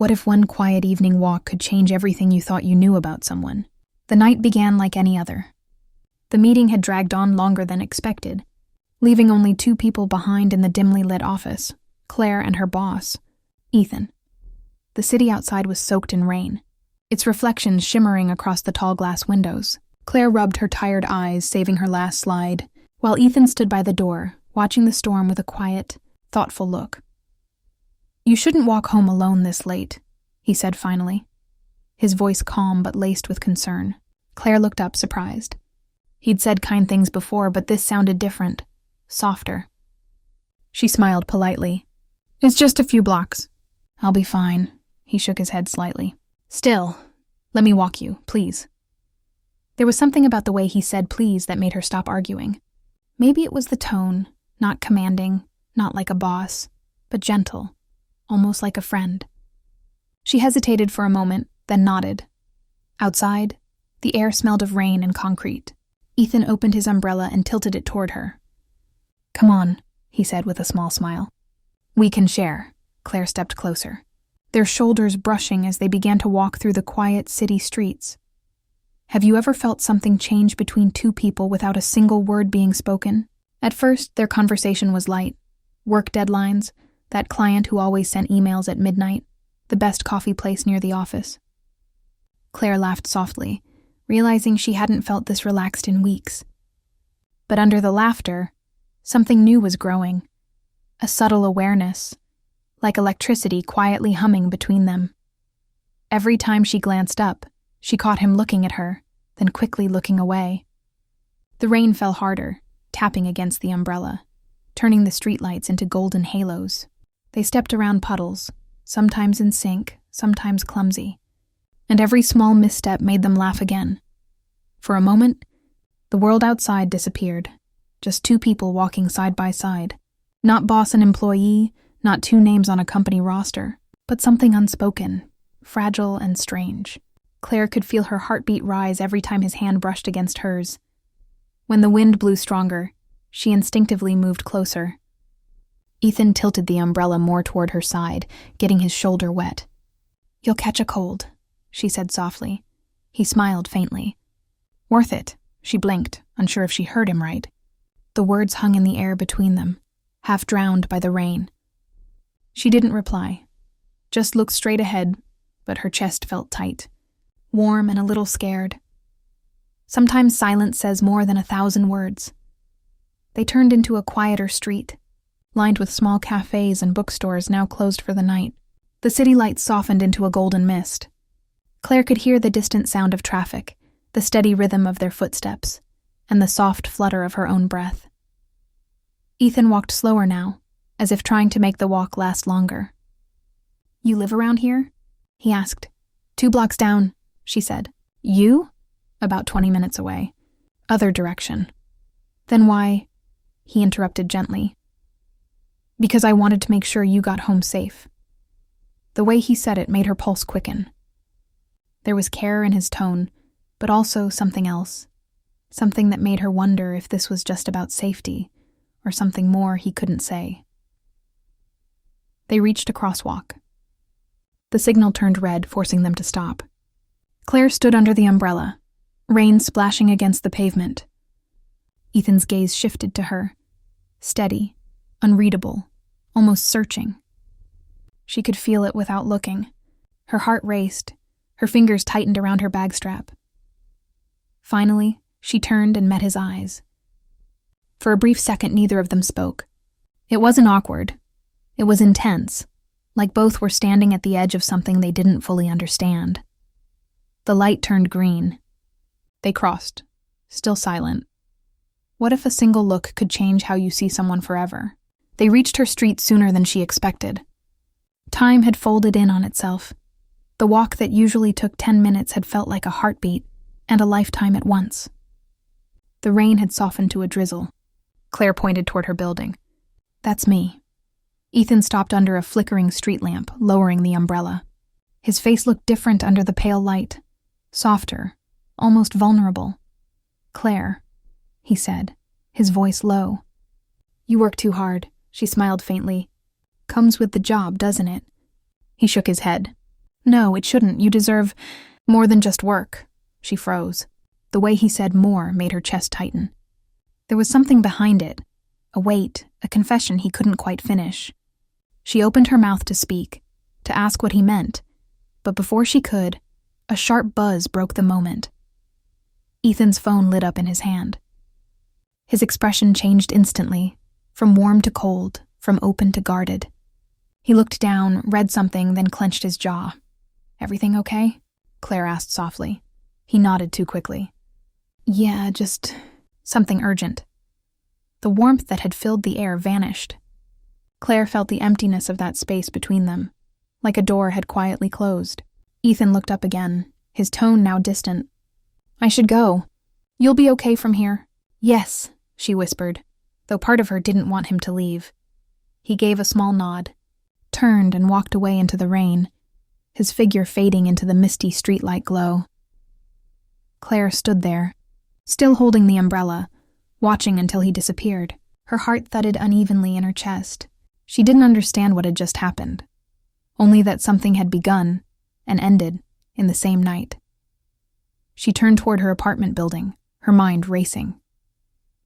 What if one quiet evening walk could change everything you thought you knew about someone? The night began like any other. The meeting had dragged on longer than expected, leaving only 2 people behind in the dimly lit office, Claire and her boss, Ethan. The city outside was soaked in rain, its reflections shimmering across the tall glass windows. Claire rubbed her tired eyes, saving her last slide, while Ethan stood by the door, watching the storm with a quiet, thoughtful look. "You shouldn't walk home alone this late," he said finally, his voice calm but laced with concern. Claire looked up, surprised. He'd said kind things before, but this sounded different, softer. She smiled politely. "It's just a few blocks. I'll be fine." He shook his head slightly. "Still, let me walk you, please." There was something about the way he said please that made her stop arguing. Maybe it was the tone, not commanding, not like a boss, but gentle, almost like a friend. She hesitated for a moment, then nodded. Outside, the air smelled of rain and concrete. Ethan opened his umbrella and tilted it toward her. "Come on," he said with a small smile. "We can share." Claire stepped closer, their shoulders brushing as they began to walk through the quiet city streets. Have you ever felt something change between 2 people without a single word being spoken? At first, their conversation was light. Work deadlines, that client who always sent emails at midnight, the best coffee place near the office. Claire laughed softly, realizing she hadn't felt this relaxed in weeks. But under the laughter, something new was growing, a subtle awareness, like electricity quietly humming between them. Every time she glanced up, she caught him looking at her, then quickly looking away. The rain fell harder, tapping against the umbrella, turning the streetlights into golden halos. They stepped around puddles, sometimes in sync, sometimes clumsy, and every small misstep made them laugh again. For a moment, the world outside disappeared, just 2 people walking side by side. Not boss and employee, not 2 names on a company roster, but something unspoken, fragile and strange. Claire could feel her heartbeat rise every time his hand brushed against hers. When the wind blew stronger, she instinctively moved closer. Ethan tilted the umbrella more toward her side, getting his shoulder wet. "You'll catch a cold," she said softly. He smiled faintly. "Worth it," she blinked, unsure if she heard him right. The words hung in the air between them, half drowned by the rain. She didn't reply, just looked straight ahead, but her chest felt tight, warm and a little scared. Sometimes silence says more than 1,000 words. They turned into a quieter street, lined with small cafes and bookstores now closed for the night. The city lights softened into a golden mist. Claire could hear the distant sound of traffic, the steady rhythm of their footsteps, and the soft flutter of her own breath. Ethan walked slower now, as if trying to make the walk last longer. "You live around here?" he asked. "2 blocks down," she said. "You?" "About 20 minutes away. Other direction." "Then why?" He interrupted gently. "Because I wanted to make sure you got home safe." The way he said it made her pulse quicken. There was care in his tone, but also something else, something that made her wonder if this was just about safety, or something more he couldn't say. They reached a crosswalk. The signal turned red, forcing them to stop. Claire stood under the umbrella, rain splashing against the pavement. Ethan's gaze shifted to her, steady, unreadable, almost searching. She could feel it without looking. Her heart raced, her fingers tightened around her bag strap. Finally, she turned and met his eyes. For a brief second, neither of them spoke. It wasn't awkward. It was intense, like both were standing at the edge of something they didn't fully understand. The light turned green. They crossed, still silent. What if a single look could change how you see someone forever? They reached her street sooner than she expected. Time had folded in on itself. The walk that usually took 10 minutes had felt like a heartbeat and a lifetime at once. The rain had softened to a drizzle. Claire pointed toward her building. "That's me." Ethan stopped under a flickering street lamp, lowering the umbrella. His face looked different under the pale light, softer, almost vulnerable. "Claire," he said, his voice low. "You work too hard," she smiled faintly. "Comes with the job, doesn't it?" He shook his head. No, it shouldn't. You deserve more than just work. She froze. The way he said more made her chest tighten. There was something behind it, a weight, a confession he couldn't quite finish. She opened her mouth to speak, to ask what he meant, but before she could, a sharp buzz broke the moment. Ethan's phone lit up in his hand. His expression changed instantly, from warm to cold, from open to guarded. He looked down, read something, then clenched his jaw. "Everything okay?" Claire asked softly. He nodded too quickly. "Yeah, just something urgent." The warmth that had filled the air vanished. Claire felt the emptiness of that space between them, like a door had quietly closed. Ethan looked up again, his tone now distant. "I should go. You'll be okay from here." "Yes," she whispered, though part of her didn't want him to leave. He gave a small nod, turned and walked away into the rain, his figure fading into the misty streetlight glow. Claire stood there, still holding the umbrella, watching until he disappeared. Her heart thudded unevenly in her chest. She didn't understand what had just happened, only that something had begun and ended in the same night. She turned toward her apartment building, her mind racing.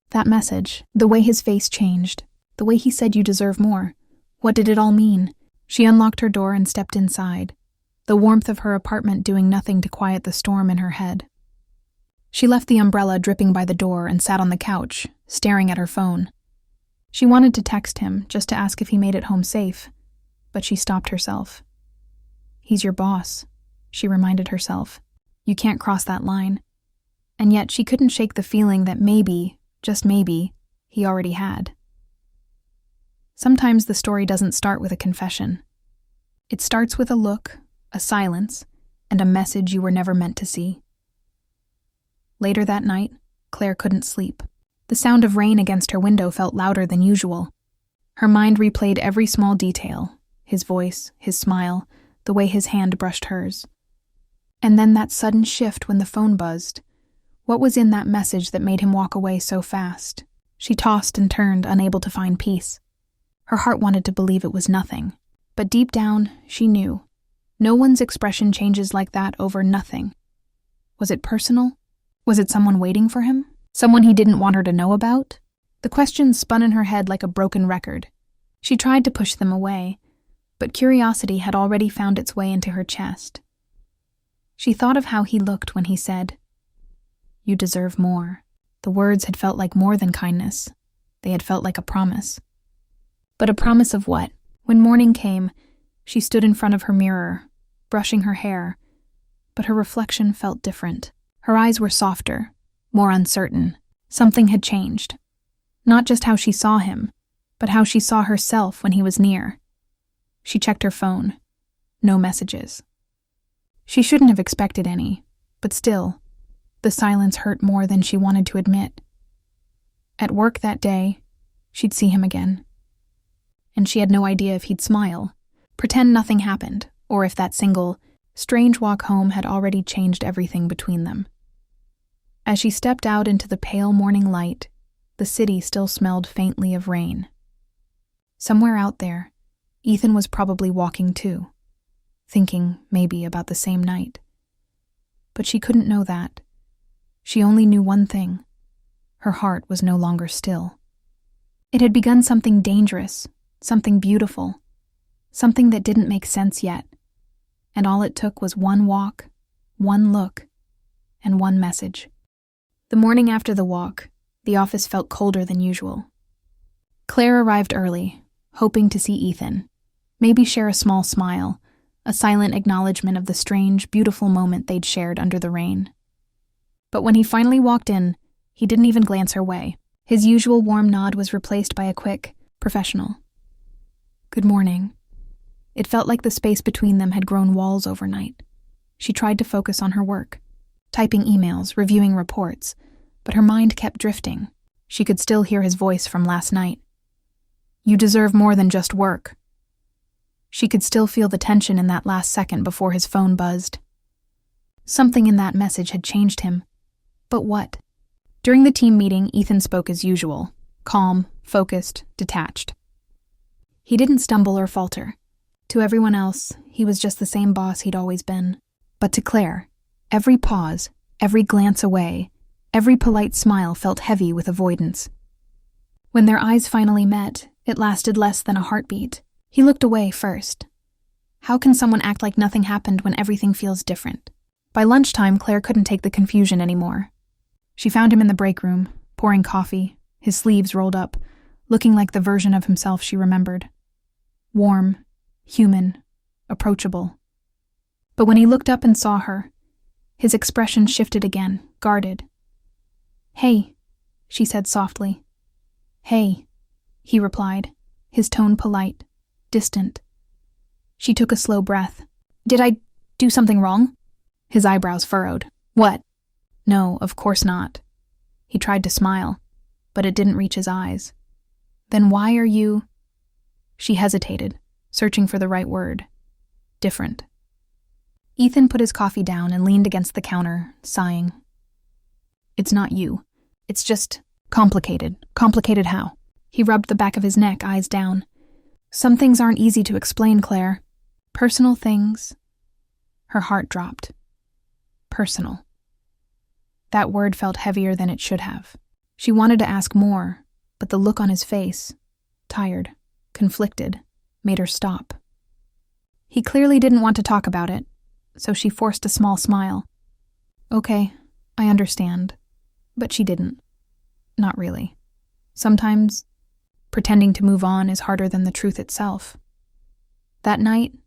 That message, the way his face changed, the way he said you deserve more, what did it all mean? She unlocked her door and stepped inside, the warmth of her apartment doing nothing to quiet the storm in her head. She left the umbrella dripping by the door and sat on the couch, staring at her phone. She wanted to text him, just to ask if he made it home safe, but she stopped herself. "He's your boss," she reminded herself. "You can't cross that line." And yet she couldn't shake the feeling that maybe, just maybe, he already had. Sometimes the story doesn't start with a confession. It starts with a look, a silence, and a message you were never meant to see. Later that night, Claire couldn't sleep. The sound of rain against her window felt louder than usual. Her mind replayed every small detail, his voice, his smile, the way his hand brushed hers. And then that sudden shift when the phone buzzed. What was in that message that made him walk away so fast? She tossed and turned, unable to find peace. Her heart wanted to believe it was nothing, but deep down, she knew. No one's expression changes like that over nothing. Was it personal? Was it someone waiting for him? Someone he didn't want her to know about? The questions spun in her head like a broken record. She tried to push them away, but curiosity had already found its way into her chest. She thought of how he looked when he said, "You deserve more." The words had felt like more than kindness. They had felt like a promise. But a promise of what? When morning came, she stood in front of her mirror, brushing her hair, but her reflection felt different. Her eyes were softer, more uncertain. Something had changed. Not just how she saw him, but how she saw herself when he was near. She checked her phone. No messages. She shouldn't have expected any, but still, the silence hurt more than she wanted to admit. At work that day, she'd see him again. And she had no idea if he'd smile, pretend nothing happened, or if that single, strange walk home had already changed everything between them. As she stepped out into the pale morning light, the city still smelled faintly of rain. Somewhere out there, Ethan was probably walking too, thinking maybe about the same night. But she couldn't know that. She only knew one thing. Her heart was no longer still. It had begun something dangerous, something beautiful, something that didn't make sense yet. And all it took was one walk, one look, and one message. The morning after the walk, the office felt colder than usual. Claire arrived early, hoping to see Ethan, maybe share a small smile, a silent acknowledgement of the strange, beautiful moment they'd shared under the rain. But when he finally walked in, he didn't even glance her way. His usual warm nod was replaced by a quick, professional, "Good morning." It felt like the space between them had grown walls overnight. She tried to focus on her work, typing emails, reviewing reports, but her mind kept drifting. She could still hear his voice from last night. "You deserve more than just work." She could still feel the tension in that last second before his phone buzzed. Something in that message had changed him. But what? During the team meeting, Ethan spoke as usual, calm, focused, detached. He didn't stumble or falter. To everyone else, he was just the same boss he'd always been. But to Claire, every pause, every glance away, every polite smile felt heavy with avoidance. When their eyes finally met, it lasted less than a heartbeat. He looked away first. How can someone act like nothing happened when everything feels different? By lunchtime, Claire couldn't take the confusion anymore. She found him in the break room, pouring coffee, his sleeves rolled up, looking like the version of himself she remembered. Warm, human, approachable. But when he looked up and saw her, his expression shifted again, guarded. "Hey," she said softly. "Hey," he replied, his tone polite, distant. She took a slow breath. "Did I do something wrong?" His eyebrows furrowed. "What?" "No, of course not." He tried to smile, but it didn't reach his eyes. "Then why are you—" She hesitated, searching for the right word. "Different." Ethan put his coffee down and leaned against the counter, sighing. "It's not you. It's just complicated." "Complicated how?" He rubbed the back of his neck, eyes down. "Some things aren't easy to explain, Claire. Personal things." Her heart dropped. Personal. That word felt heavier than it should have. She wanted to ask more, but the look on his face, tired, conflicted, made her stop. He clearly didn't want to talk about it, so she forced a small smile. "Okay, I understand." But she didn't. Not really. Sometimes, pretending to move on is harder than the truth itself. That night,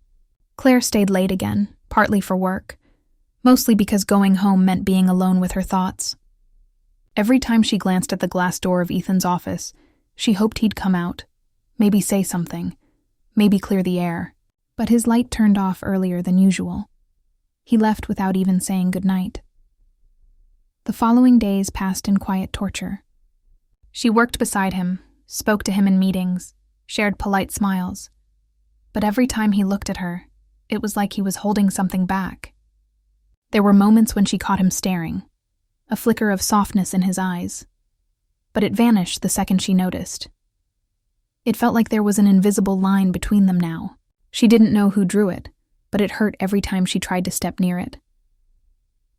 Claire stayed late again, partly for work, mostly because going home meant being alone with her thoughts. Every time she glanced at the glass door of Ethan's office, she hoped he'd come out, maybe say something, maybe clear the air. But his light turned off earlier than usual. He left without even saying goodnight. The following days passed in quiet torture. She worked beside him, spoke to him in meetings, shared polite smiles. But every time he looked at her, it was like he was holding something back. There were moments when she caught him staring, a flicker of softness in his eyes. But it vanished the second she noticed. It felt like there was an invisible line between them now. She didn't know who drew it, but it hurt every time she tried to step near it.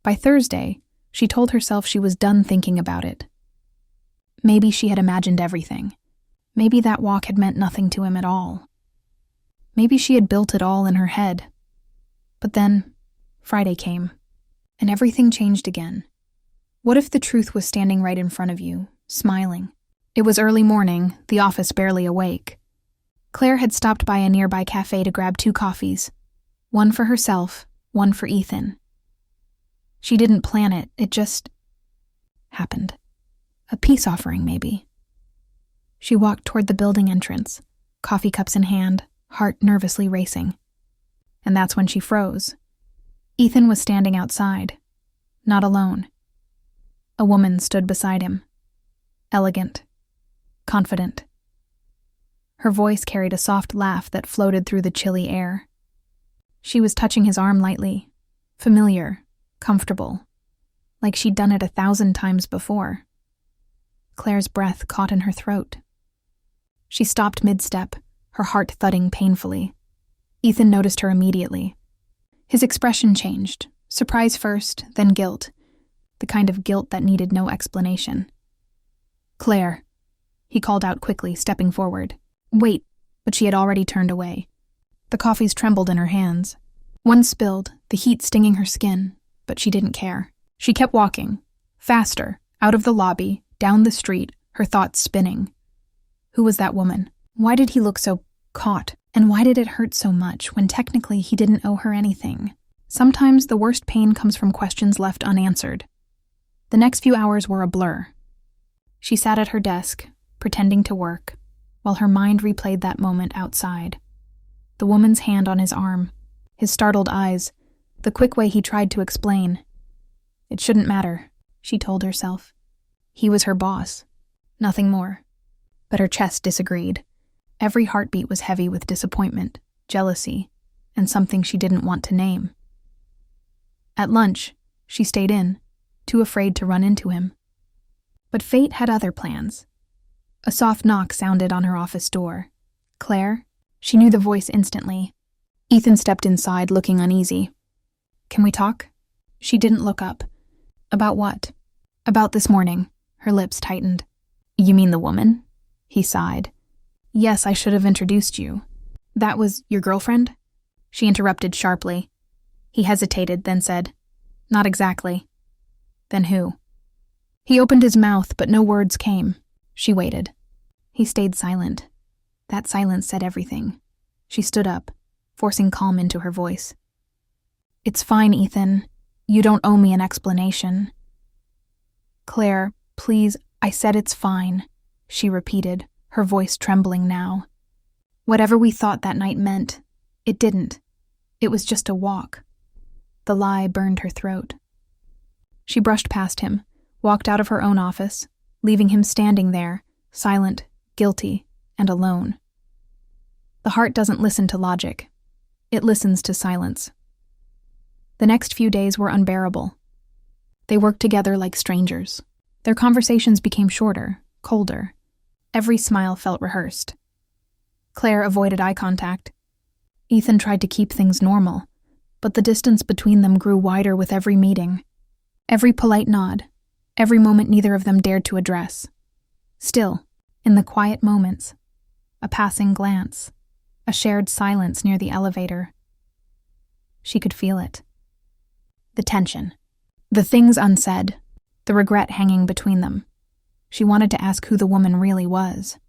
By Thursday, she told herself she was done thinking about it. Maybe she had imagined everything. Maybe that walk had meant nothing to him at all. Maybe she had built it all in her head. But then, Friday came, and everything changed again. What if the truth was standing right in front of you, smiling? It was early morning, the office barely awake. Claire had stopped by a nearby cafe to grab 2 coffees, one for herself, one for Ethan. She didn't plan it, it just happened. A peace offering, maybe. She walked toward the building entrance, coffee cups in hand, heart nervously racing. And that's when she froze. Ethan was standing outside, not alone. A woman stood beside him, elegant, confident. Her voice carried a soft laugh that floated through the chilly air. She was touching his arm lightly, familiar, comfortable, like she'd done it 1,000 times before. Claire's breath caught in her throat. She stopped mid-step, her heart thudding painfully. Ethan noticed her immediately. His expression changed, surprise first, then guilt, the kind of guilt that needed no explanation. "Claire," he called out quickly, stepping forward. "Wait," but she had already turned away. The coffees trembled in her hands. One spilled, the heat stinging her skin, but she didn't care. She kept walking, faster, out of the lobby, down the street, her thoughts spinning. Who was that woman? Why did he look so caught? And why did it hurt so much when technically he didn't owe her anything? Sometimes the worst pain comes from questions left unanswered. The next few hours were a blur. She sat at her desk, pretending to work, while her mind replayed that moment outside. The woman's hand on his arm, his startled eyes, the quick way he tried to explain. It shouldn't matter, she told herself. He was her boss, nothing more. But her chest disagreed. Every heartbeat was heavy with disappointment, jealousy, and something she didn't want to name. At lunch, she stayed in, too afraid to run into him. But fate had other plans. A soft knock sounded on her office door. "Claire?" She knew the voice instantly, Ethan stepped inside, looking uneasy. "Can we talk?" She didn't look up. "About what?" "About this morning." Her lips tightened. "You mean the woman?" He sighed. "Yes, I should have introduced you." "That was your girlfriend?" She interrupted sharply. He hesitated, then said, "Not exactly." "Then who?" He opened his mouth, but no words came. She waited. He stayed silent. That silence said everything. She stood up, forcing calm into her voice. "It's fine, Ethan. You don't owe me an explanation." "Claire, please, I said it's fine," she repeated, her voice trembling now. "Whatever we thought that night meant, it didn't. It was just a walk." The lie burned her throat. She brushed past him, walked out of her own office, leaving him standing there, silent, guilty, and alone. The heart doesn't listen to logic. It listens to silence. The next few days were unbearable. They worked together like strangers. Their conversations became shorter, colder. Every smile felt rehearsed. Claire avoided eye contact. Ethan tried to keep things normal, but the distance between them grew wider with every meeting. Every polite nod, every moment neither of them dared to address. Still, in the quiet moments, a passing glance, a shared silence near the elevator. She could feel it. The tension. The things unsaid. The regret hanging between them. She wanted to ask who the woman really was.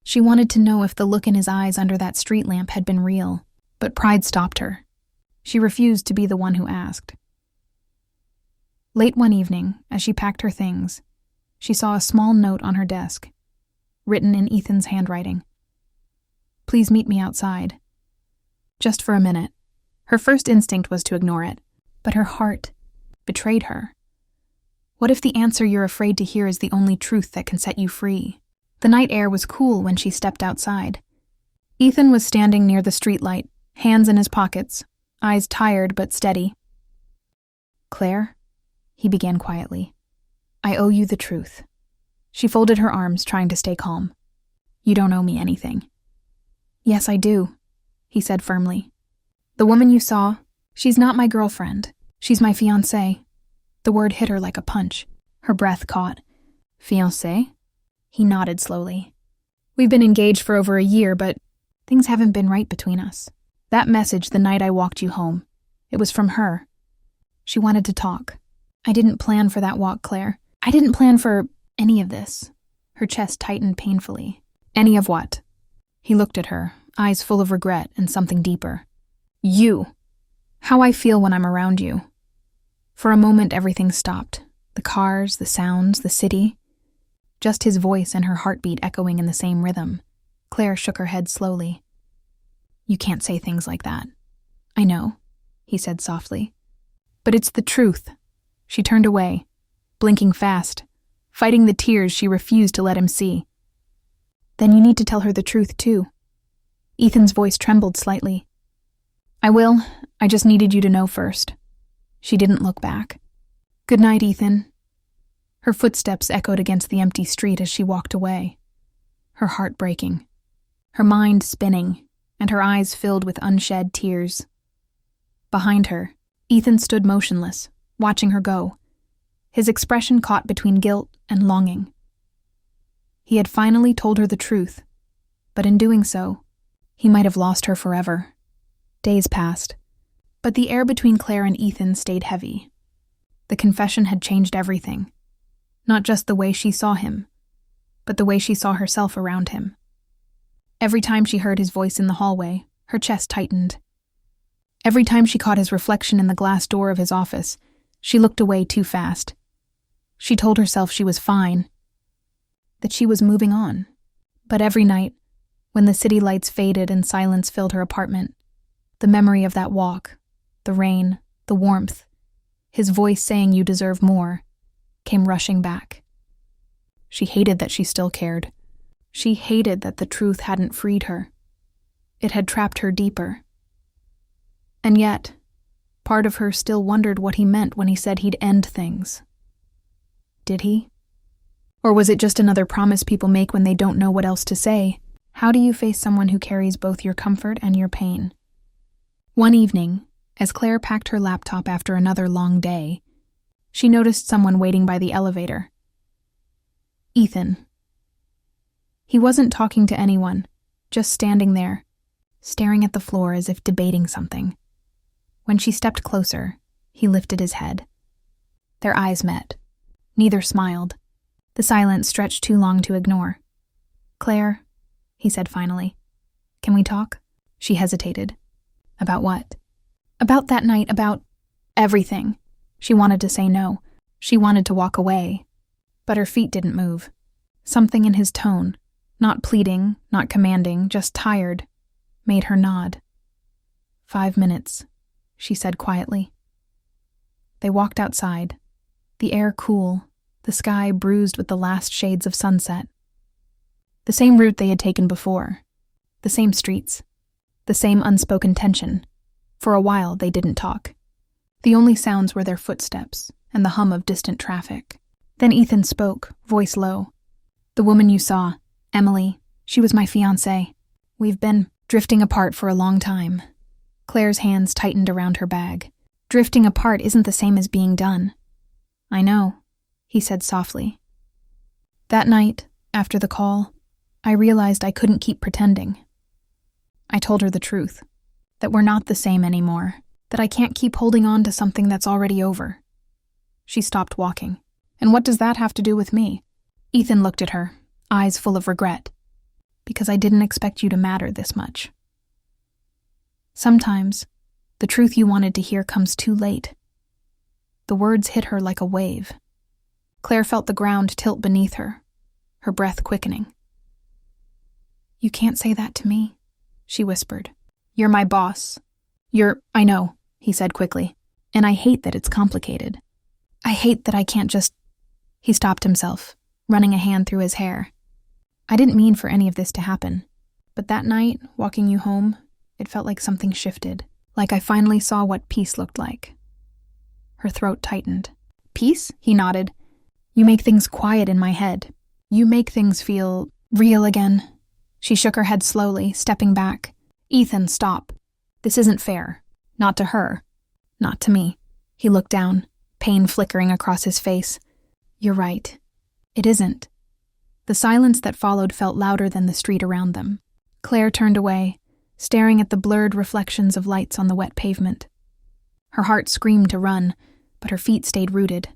She wanted to know if the look in his eyes under that street lamp had been real, but pride stopped her. She refused to be the one who asked. Late one evening, as she packed her things, she saw a small note on her desk, written in Ethan's handwriting. "Please meet me outside." Just for a minute. Her first instinct was to ignore it, but her heart betrayed her. What if the answer you're afraid to hear is the only truth that can set you free? The night air was cool when she stepped outside. Ethan was standing near the streetlight, hands in his pockets, eyes tired but steady. "Claire," he began quietly, "I owe you the truth." She folded her arms, trying to stay calm. "You don't owe me anything." "Yes, I do," he said firmly. "The woman you saw, she's not my girlfriend. She's my fiancée." The word hit her like a punch. Her breath caught. "Fiancé?" He nodded slowly. "We've been engaged for over a year, but things haven't been right between us. That message the night I walked you home, it was from her. She wanted to talk. I didn't plan for that walk, Claire. I didn't plan for any of this." Her chest tightened painfully. "Any of what?" He looked at her, eyes full of regret and something deeper. "You. How I feel when I'm around you." For a moment everything stopped. The cars, the sounds, the city. Just his voice and her heartbeat echoing in the same rhythm. Claire shook her head slowly. "You can't say things like that." "I know," he said softly. "But it's the truth." She turned away, blinking fast, fighting the tears she refused to let him see. "Then you need to tell her the truth, too." Ethan's voice trembled slightly. "I will. I just needed you to know first." She didn't look back. "Good night, Ethan." Her footsteps echoed against the empty street as she walked away. Her heart breaking, her mind spinning, and her eyes filled with unshed tears. Behind her, Ethan stood motionless, watching her go, his expression caught between guilt and longing. He had finally told her the truth, but in doing so, he might have lost her forever. Days passed, but the air between Claire and Ethan stayed heavy. The confession had changed everything, not just the way she saw him, but the way she saw herself around him. Every time she heard his voice in the hallway, her chest tightened. Every time she caught his reflection in the glass door of his office, she looked away too fast. She told herself she was fine, that she was moving on. But every night, when the city lights faded and silence filled her apartment, the memory of that walk, the rain, the warmth, his voice saying you deserve more, came rushing back. She hated that she still cared. She hated that the truth hadn't freed her. It had trapped her deeper. And yet, part of her still wondered what he meant when he said he'd end things. Did he? Or was it just another promise people make when they don't know what else to say? How do you face someone who carries both your comfort and your pain? One evening, as Claire packed her laptop after another long day, she noticed someone waiting by the elevator. Ethan. He wasn't talking to anyone, just standing there, staring at the floor as if debating something. When she stepped closer, he lifted his head. Their eyes met. Neither smiled. The silence stretched too long to ignore. "Claire," he said finally, "can we talk?" She hesitated. "About what?" "About that night, about everything." She wanted to say no. She wanted to walk away. But her feet didn't move. Something in his tone, not pleading, not commanding, just tired, made her nod. "5 minutes," she said quietly. They walked outside, the air cool, the sky bruised with the last shades of sunset. The same route they had taken before, the same streets, the same unspoken tension. For a while they didn't talk. The only sounds were their footsteps and the hum of distant traffic. Then Ethan spoke, voice low. "The woman you saw, Emily, she was my fiancée. We've been drifting apart for a long time." Claire's hands tightened around her bag. "Drifting apart isn't the same as being done." "I know," he said softly. "That night, after the call, I realized I couldn't keep pretending. I told her the truth, that we're not the same anymore, that I can't keep holding on to something that's already over." She stopped walking. "And what does that have to do with me?" Ethan looked at her, eyes full of regret. "Because I didn't expect you to matter this much. Sometimes, the truth you wanted to hear comes too late." The words hit her like a wave. Claire felt the ground tilt beneath her, her breath quickening. "You can't say that to me," she whispered. "You're my boss. I know," he said quickly. "And I hate that it's complicated. I hate that I can't just—" He stopped himself, running a hand through his hair. "I didn't mean for any of this to happen. But that night, walking you home, it felt like something shifted. Like I finally saw what peace looked like." Her throat tightened. "Peace?" He nodded. "You make things quiet in my head. You make things feel real again." She shook her head slowly, stepping back. "Ethan, stop. This isn't fair. Not to her. Not to me." He looked down, pain flickering across his face. "You're right. It isn't." The silence that followed felt louder than the street around them. Claire turned away, staring at the blurred reflections of lights on the wet pavement. Her heart screamed to run, but her feet stayed rooted.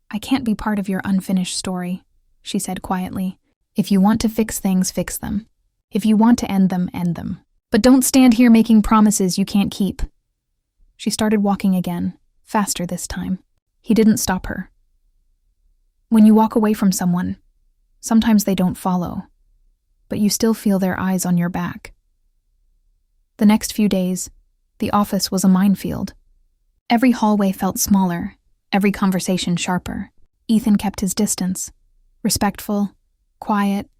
"I can't be part of your unfinished story," she said quietly. "If you want to fix things, fix them. If you want to end them, end them. But don't stand here making promises you can't keep." She started walking again, faster this time. He didn't stop her. "When you walk away from someone, sometimes they don't follow, but you still feel their eyes on your back." The next few days, the office was a minefield. Every hallway felt smaller, every conversation sharper. Ethan kept his distance, respectful, quiet,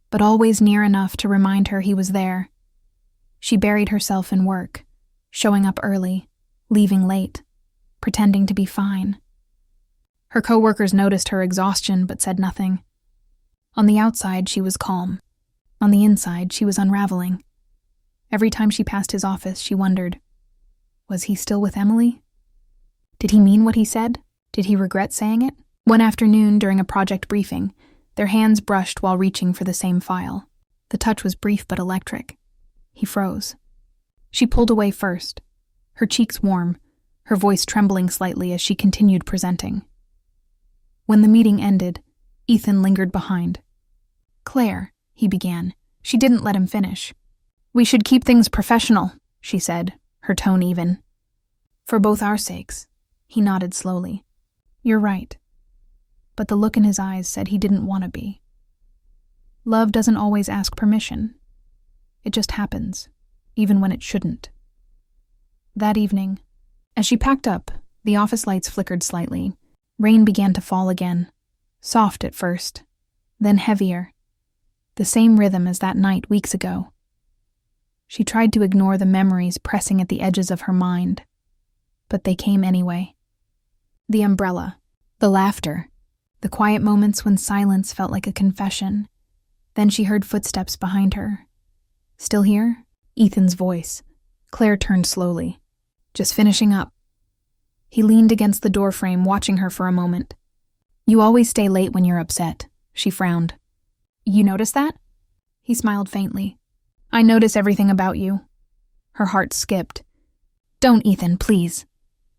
but always near enough to remind her he was there. She buried herself in work, showing up early, leaving late, pretending to be fine. Her coworkers noticed her exhaustion but said nothing. On the outside, she was calm. On the inside, she was unraveling. Every time she passed his office, she wondered, was he still with Emily? Did he mean what he said? Did he regret saying it? One afternoon, during a project briefing, their hands brushed while reaching for the same file. The touch was brief but electric. He froze. She pulled away first, her cheeks warm, her voice trembling slightly as she continued presenting. When the meeting ended, Ethan lingered behind. "Claire," he began. She didn't let him finish. "We should keep things professional," she said, her tone even. "For both our sakes," he nodded slowly. "You're right." But the look in his eyes said he didn't want to be. Love doesn't always ask permission. It just happens, even when it shouldn't. That evening, as she packed up, the office lights flickered slightly. Rain began to fall again, soft at first, then heavier, the same rhythm as that night weeks ago. She tried to ignore the memories pressing at the edges of her mind, but they came anyway. The umbrella, the laughter, the quiet moments when silence felt like a confession. Then she heard footsteps behind her. "Still here?" Ethan's voice, Claire turned slowly. Just finishing up. He leaned against the doorframe, watching her for a moment. You always stay late when you're upset, she frowned. You notice that? He smiled faintly. I notice everything about you. Her heart skipped. Don't, Ethan, please.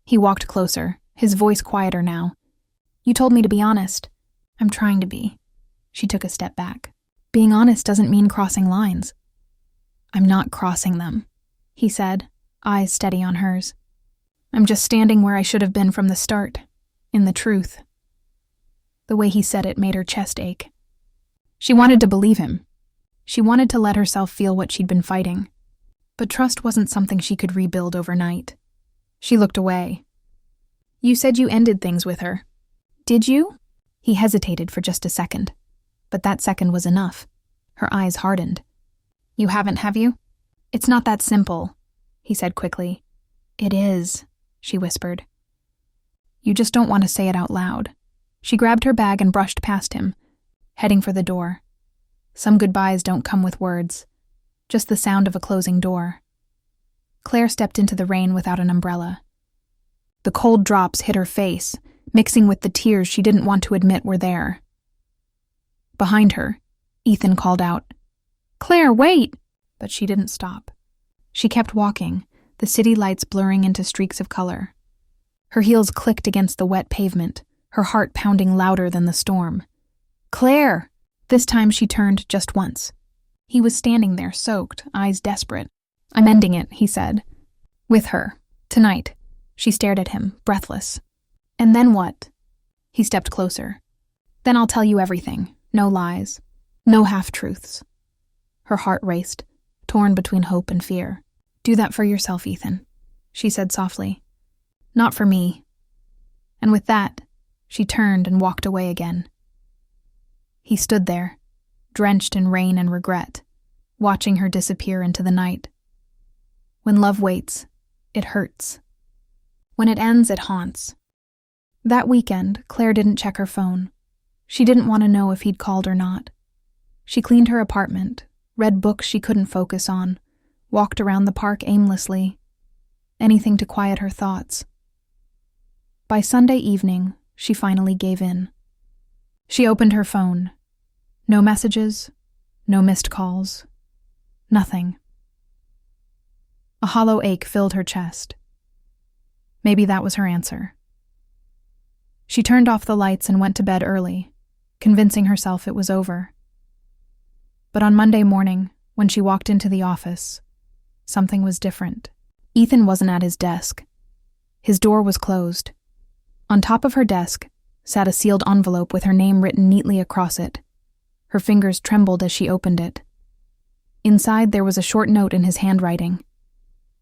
He walked closer, his voice quieter now. You told me to be honest. I'm trying to be. She took a step back. Being honest doesn't mean crossing lines. I'm not crossing them, he said, eyes steady on hers. I'm just standing where I should have been from the start, in the truth. The way he said it made her chest ache. She wanted to believe him. She wanted to let herself feel what she'd been fighting. But trust wasn't something she could rebuild overnight. She looked away. You said you ended things with her. Did you? He hesitated for just a second. But that second was enough. Her eyes hardened. You haven't, have you? It's not that simple, he said quickly. It is, she whispered. You just don't want to say it out loud. She grabbed her bag and brushed past him, heading for the door. Some goodbyes don't come with words, just the sound of a closing door. Claire stepped into the rain without an umbrella. The cold drops hit her face, mixing with the tears she didn't want to admit were there. Behind her, Ethan called out, Claire, wait! But she didn't stop. She kept walking, the city lights blurring into streaks of color. Her heels clicked against the wet pavement, her heart pounding louder than the storm. Claire! This time she turned just once. He was standing there, soaked, eyes desperate. I'm ending it, he said. With her. Tonight. She stared at him, breathless. And then what? He stepped closer. Then I'll tell you everything. No lies. No half-truths. Her heart raced, torn between hope and fear. Do that for yourself, Ethan, she said softly. Not for me. And with that, she turned and walked away again. He stood there, drenched in rain and regret, watching her disappear into the night. When love waits, it hurts. When it ends, it haunts. That weekend, Claire didn't check her phone. She didn't want to know if he'd called or not. She cleaned her apartment, read books she couldn't focus on, walked around the park aimlessly, anything to quiet her thoughts. By Sunday evening, she finally gave in. She opened her phone. No messages, no missed calls, nothing. A hollow ache filled her chest. Maybe that was her answer. She turned off the lights and went to bed early, convincing herself it was over. But on Monday morning, when she walked into the office, something was different. Ethan wasn't at his desk. His door was closed. On top of her desk sat a sealed envelope with her name written neatly across it. Her fingers trembled as she opened it. Inside there was a short note in his handwriting.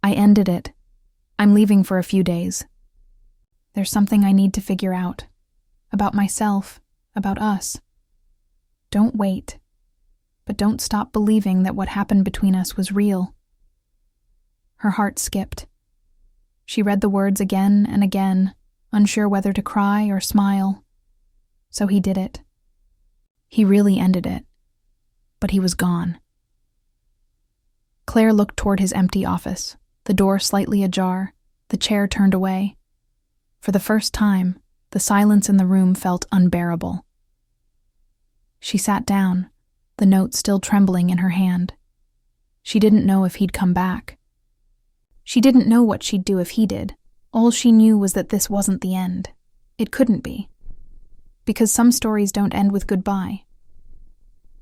I ended it. I'm leaving for a few days. There's something I need to figure out. About myself, about us. Don't wait. But don't stop believing that what happened between us was real. Her heart skipped. She read the words again and again, unsure whether to cry or smile. So he did it. He really ended it. But he was gone. Claire looked toward his empty office, the door slightly ajar, the chair turned away. For the first time, the silence in the room felt unbearable. She sat down, the note still trembling in her hand. She didn't know if he'd come back. She didn't know what she'd do if he did. All she knew was that this wasn't the end. It couldn't be. Because some stories don't end with goodbye.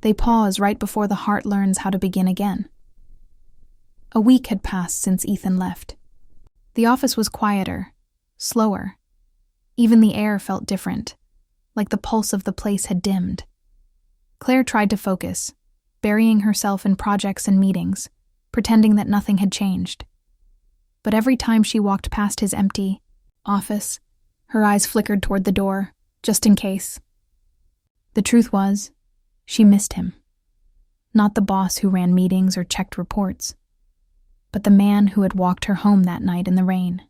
They pause right before the heart learns how to begin again. A week had passed since Ethan left. The office was quieter, slower. Even the air felt different, like the pulse of the place had dimmed. Claire tried to focus, burying herself in projects and meetings, pretending that nothing had changed. But every time she walked past his empty office, her eyes flickered toward the door, just in case. The truth was, she missed him. Not the boss who ran meetings or checked reports, but the man who had walked her home that night in the rain.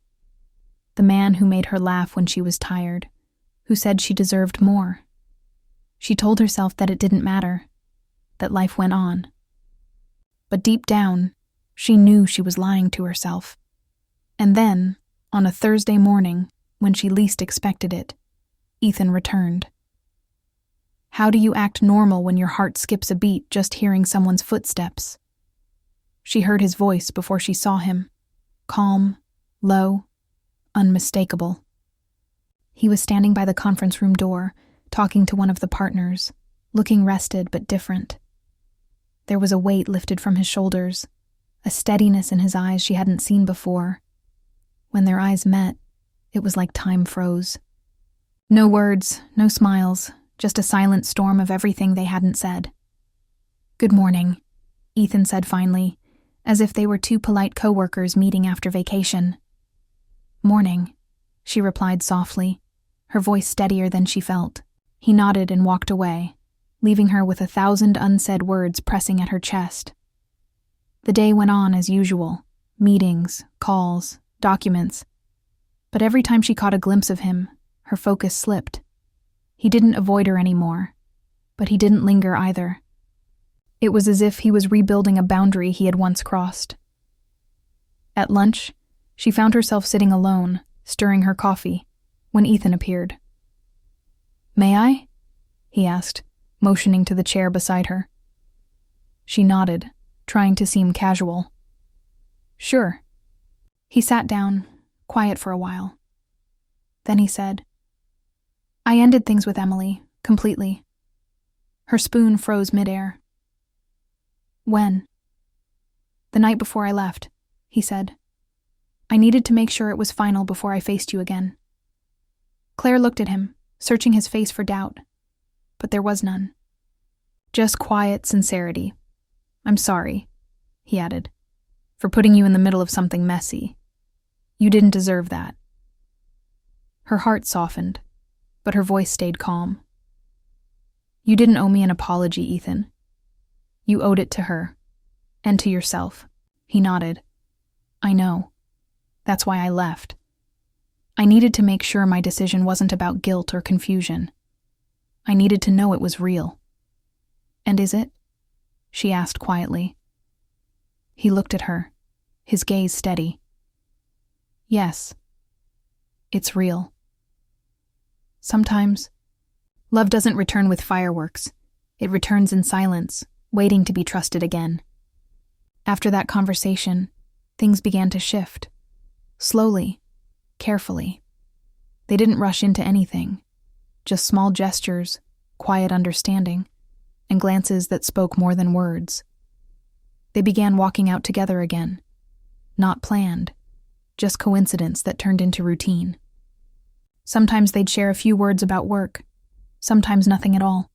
The man who made her laugh when she was tired, who said she deserved more. She told herself that it didn't matter, that life went on. But deep down, She knew she was lying to herself. And then, on a Thursday morning, when she least expected it, Ethan returned. How do you act normal when your heart skips a beat just hearing someone's footsteps? She heard his voice before she saw him. Calm, low, unmistakable. He was standing by the conference room door, talking to one of the partners, looking rested but different. There was a weight lifted from his shoulders, a steadiness in his eyes she hadn't seen before. When their eyes met, it was like time froze. No words, no smiles, just a silent storm of everything they hadn't said. "Good morning," Ethan said finally, as if they were two polite coworkers meeting after vacation. "Morning," she replied softly, her voice steadier than she felt. He nodded and walked away, leaving her with 1,000 unsaid words pressing at her chest. The day went on as usual, meetings, calls, documents. But every time she caught a glimpse of him, her focus slipped. He didn't avoid her anymore, but he didn't linger either. It was as if he was rebuilding a boundary he had once crossed. At lunch, she found herself sitting alone, stirring her coffee, when Ethan appeared. "May I?" he asked, motioning to the chair beside her. She nodded, trying to seem casual. "Sure." He sat down, quiet for a while. Then he said, "I ended things with Emily, completely." Her spoon froze midair. "When?" "The night before I left," he said. "I needed to make sure it was final before I faced you again." Claire looked at him, searching his face for doubt, but there was none. Just quiet sincerity. "I'm sorry," he added, "for putting you in the middle of something messy. You didn't deserve that." Her heart softened, but her voice stayed calm. "You didn't owe me an apology, Ethan. You owed it to her, and to yourself." He nodded. "I know. That's why I left. I needed to make sure my decision wasn't about guilt or confusion. I needed to know it was real." "And is it?" she asked quietly. He looked at her, his gaze steady. "Yes. It's real. Sometimes, love doesn't return with fireworks. It returns in silence, waiting to be trusted again." After that conversation, things began to shift. Slowly, carefully. They didn't rush into anything, just small gestures, quiet understanding, and glances that spoke more than words. They began walking out together again. Not planned, just coincidence that turned into routine. Sometimes they'd share a few words about work, sometimes nothing at all.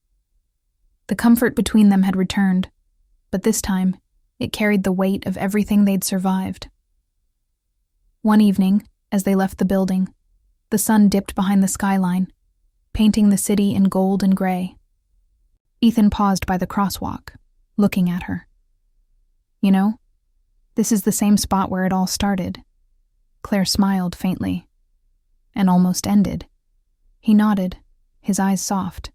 The comfort between them had returned, but this time, it carried the weight of everything they'd survived. One evening, as they left the building, the sun dipped behind the skyline, painting the city in gold and gray. Ethan paused by the crosswalk, looking at her. "You know, this is the same spot where it all started." Claire smiled faintly. "And almost ended." He nodded, his eyes soft.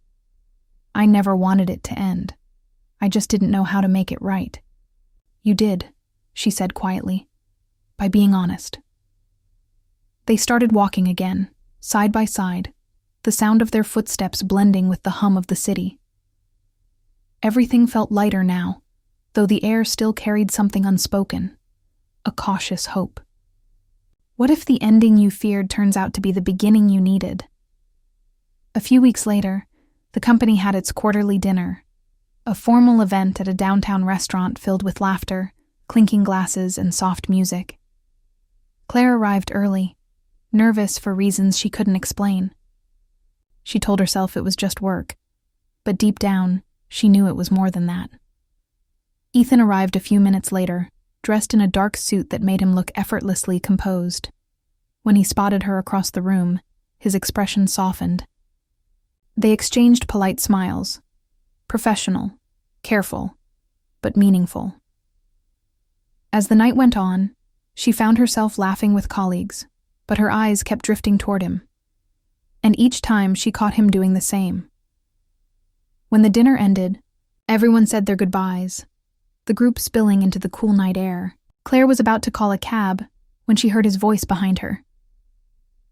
"I never wanted it to end. I just didn't know how to make it right." "You did," she said quietly, "by being honest." They started walking again, side by side, the sound of their footsteps blending with the hum of the city. Everything felt lighter now, though the air still carried something unspoken, a cautious hope. What if the ending you feared turns out to be the beginning you needed? A few weeks later, the company had its quarterly dinner, a formal event at a downtown restaurant filled with laughter, clinking glasses, and soft music. Claire arrived early, nervous for reasons she couldn't explain. She told herself it was just work, but deep down, she knew it was more than that. Ethan arrived a few minutes later, dressed in a dark suit that made him look effortlessly composed. When he spotted her across the room, his expression softened. They exchanged polite smiles, professional, careful, but meaningful. As the night went on, she found herself laughing with colleagues, but her eyes kept drifting toward him. And each time she caught him doing the same. When the dinner ended, everyone said their goodbyes, the group spilling into the cool night air, Claire was about to call a cab when she heard his voice behind her.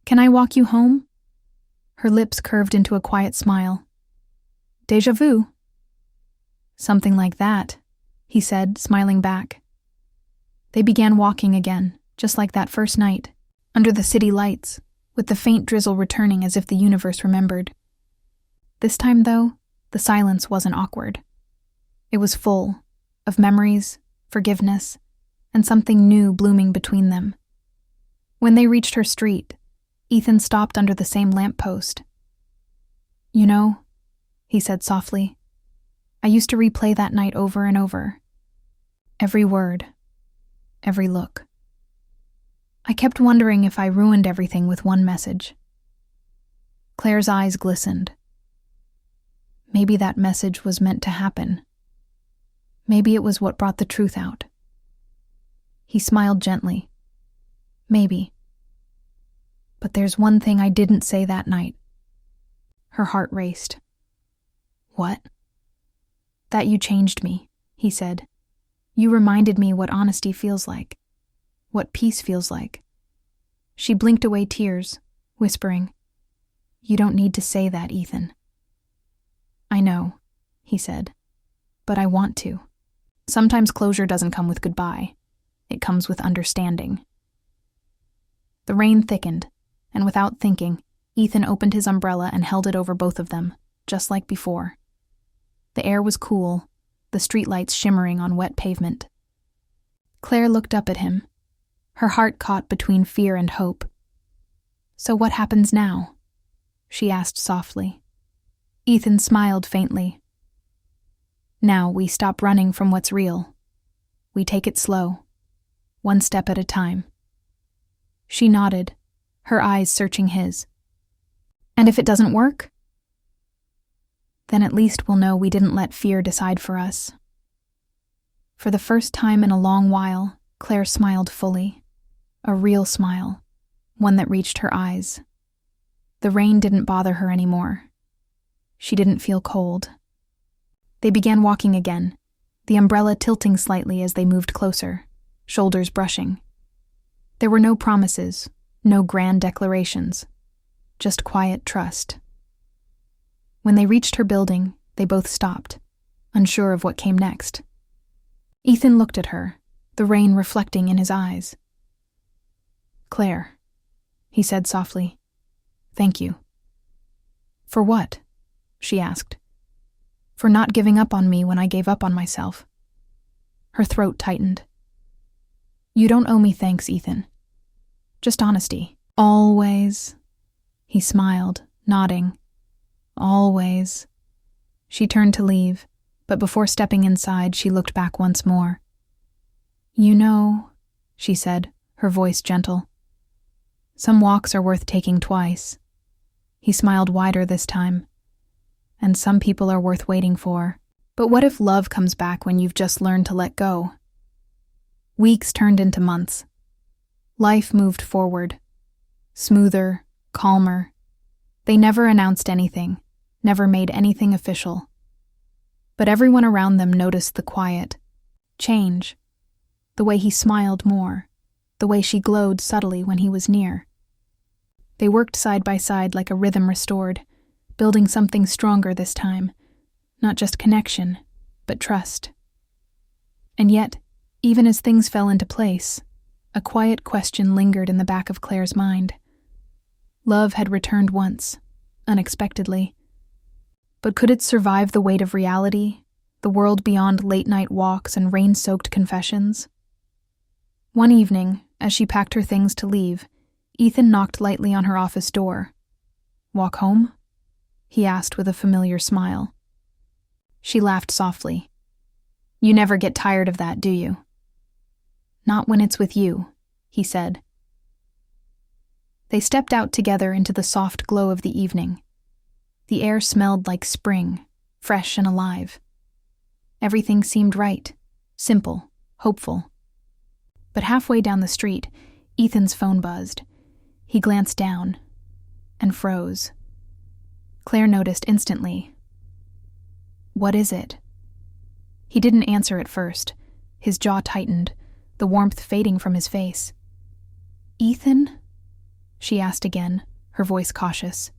"Can I walk you home?" Her lips curved into a quiet smile. "Déjà vu?" "Something like that," he said, smiling back. They began walking again, just like that first night, under the city lights, with the faint drizzle returning as if the universe remembered. This time, though, the silence wasn't awkward. It was full of memories, forgiveness, and something new blooming between them. When they reached her street, Ethan stopped under the same lamppost. "You know," he said softly, "I used to replay that night over and over. Every word, every look. I kept wondering if I ruined everything with one message." Claire's eyes glistened. Maybe that message was meant to happen. Maybe it was what brought the truth out. He smiled gently. "Maybe. But there's one thing I didn't say that night." Her heart raced. "What?" "That you changed me," he said. "You reminded me what honesty feels like, what peace feels like." She blinked away tears, whispering, "You don't need to say that, Ethan." "I know," he said, "but I want to. Sometimes closure doesn't come with goodbye. It comes with understanding." The rain thickened, and without thinking, Ethan opened his umbrella and held it over both of them, just like before. The air was cool, the streetlights shimmering on wet pavement. Claire looked up at him, her heart caught between fear and hope. "So what happens now?" she asked softly. Ethan smiled faintly. "Now we stop running from what's real. We take it slow, one step at a time." She nodded, her eyes searching his. "And if it doesn't work?" "Then at least we'll know we didn't let fear decide for us." For the first time in a long while, Claire smiled fully. A real smile, one that reached her eyes. The rain didn't bother her anymore. She didn't feel cold. They began walking again, the umbrella tilting slightly as they moved closer, shoulders brushing. There were no promises, no grand declarations, just quiet trust. When they reached her building, they both stopped, unsure of what came next. Ethan looked at her, the rain reflecting in his eyes. "Claire," he said softly, "thank you." "For what?" she asked. "For not giving up on me when I gave up on myself." Her throat tightened. "You don't owe me thanks, Ethan. Just honesty." "Always." He smiled, nodding. "Always." She turned to leave, but before stepping inside, she looked back once more. "You know," she said, her voice gentle, "some walks are worth taking twice." He smiled wider this time. "And some people are worth waiting for. But what if love comes back when you've just learned to let go?" Weeks turned into months. Life moved forward. Smoother, calmer. They never announced anything, never made anything official. But everyone around them noticed the quiet change. The way he smiled more, the way she glowed subtly when he was near. They worked side by side like a rhythm restored, building something stronger this time, not just connection, but trust. And yet, even as things fell into place, a quiet question lingered in the back of Claire's mind. Love had returned once, unexpectedly. But could it survive the weight of reality, the world beyond late-night walks and rain-soaked confessions? One evening, as she packed her things to leave, Ethan knocked lightly on her office door. "Walk home?" he asked with a familiar smile. She laughed softly. "You never get tired of that, do you?" "Not when it's with you," he said. They stepped out together into the soft glow of the evening. The air smelled like spring, fresh and alive. Everything seemed right, simple, hopeful. But halfway down the street, Ethan's phone buzzed. He glanced down and froze. Claire noticed instantly. "What is it?" He didn't answer at first. His jaw tightened, the warmth fading from his face. "Ethan?" she asked again, her voice cautious.